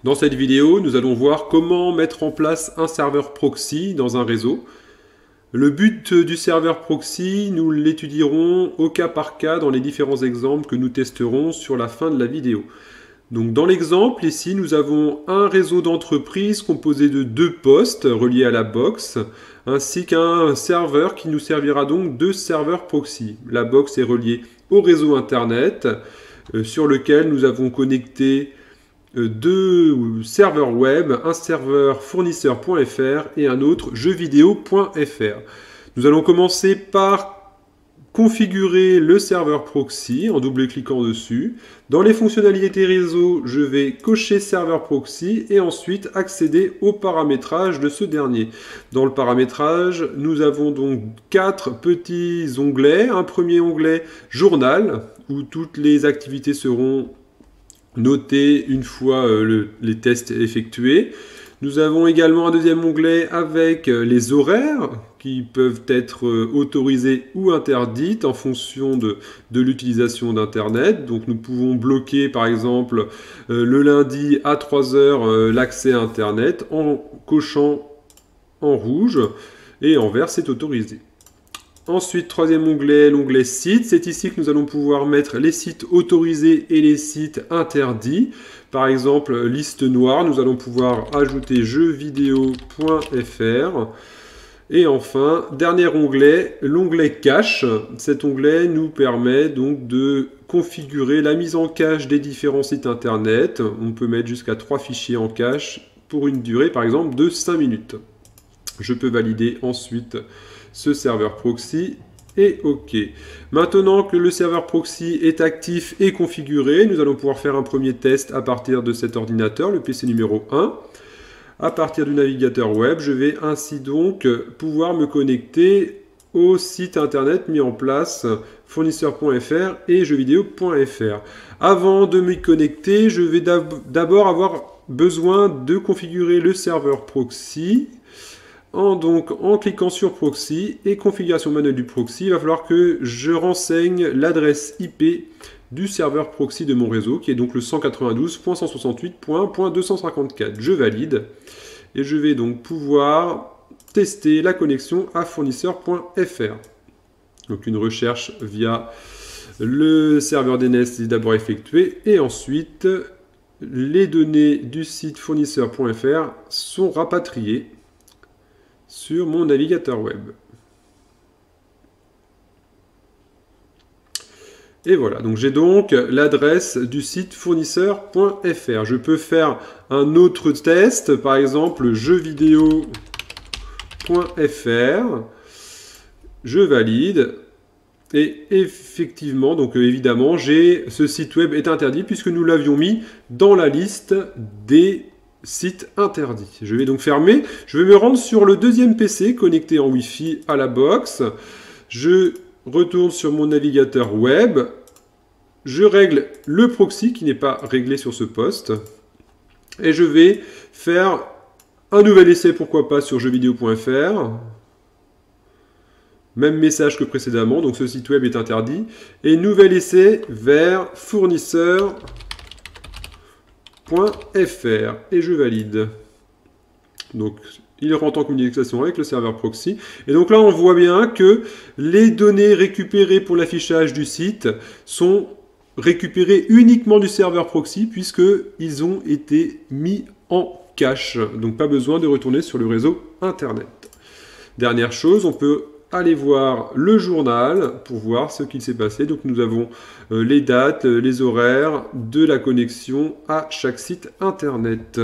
Dans cette vidéo, nous allons voir comment mettre en place un serveur proxy dans un réseau. Le but du serveur proxy, nous l'étudierons au cas par cas dans les différents exemples que nous testerons sur la fin de la vidéo. Donc dans l'exemple, ici, nous avons un réseau d'entreprise composé de 2 postes reliés à la box, ainsi qu'un serveur qui nous servira donc de serveur proxy. La box est reliée au réseau Internet, sur lequel nous avons connecté 2 serveurs web, un serveur fournisseur.fr et un autre jeuxvideo.fr. Nous allons commencer par configurer le serveur proxy en double-cliquant dessus. Dans les fonctionnalités réseau, je vais cocher serveur proxy et ensuite accéder au paramétrage de ce dernier. Dans le paramétrage, nous avons donc 4 petits onglets. Un premier onglet journal où toutes les activités seront notées une fois les tests effectués. Nous avons également un deuxième onglet avec les horaires qui peuvent être autorisées ou interdites en fonction de l'utilisation d'Internet. Donc nous pouvons bloquer par exemple le lundi à 3 h l'accès à Internet en cochant en rouge et en vert c'est autorisé. Ensuite, troisième onglet, l'onglet sites. C'est ici que nous allons pouvoir mettre les sites autorisés et les sites interdits. Par exemple, liste noire, nous allons pouvoir ajouter jeuxvideo.fr. Et enfin, dernier onglet, l'onglet cache. Cet onglet nous permet donc de configurer la mise en cache des différents sites internet. On peut mettre jusqu'à 3 fichiers en cache pour une durée, par exemple, de 5 minutes. Je peux valider ensuite ce serveur proxy et OK. Maintenant que le serveur proxy est actif et configuré, nous allons pouvoir faire un premier test à partir de cet ordinateur, le PC numéro 1. À partir du navigateur web, je vais ainsi donc pouvoir me connecter au site internet mis en place fournisseur.fr et jeuxvideo.fr. Avant de m'y connecter, je vais d'abord avoir besoin de configurer le serveur proxy. En cliquant sur proxy et configuration manuelle du proxy, il va falloir que je renseigne l'adresse IP du serveur proxy de mon réseau, qui est donc le 192.168.254. Je valide et je vais donc pouvoir tester la connexion à fournisseur.fr. Donc une recherche via le serveur DNS est d'abord effectuée et ensuite les données du site fournisseur.fr sont rapatriées sur mon navigateur web. Et voilà, donc j'ai donc l'adresse du site fournisseur.fr. Je peux faire un autre test, par exemple jeuxvideo.fr. Je valide. Et effectivement, donc évidemment, ce site web est interdit puisque nous l'avions mis dans la liste des site interdit. Je vais donc fermer. Je vais me rendre sur le deuxième PC connecté en Wi-Fi à la box. Je retourne sur mon navigateur web. Je règle le proxy qui n'est pas réglé sur ce poste. Et je vais faire un nouvel essai, pourquoi pas, sur jeuxvideo.fr. Même message que précédemment, donc ce site web est interdit. Et nouvel essai vers fournisseur.fr et je valide. Donc il rentre en communication avec le serveur proxy et donc là on voit bien que les données récupérées pour l'affichage du site sont récupérées uniquement du serveur proxy puisque ils ont été mis en cache, donc pas besoin de retourner sur le réseau internet. Dernière chose, on peut aller voir le journal pour voir ce qu'il s'est passé. Donc nous avons les dates, les horaires de la connexion à chaque site internet.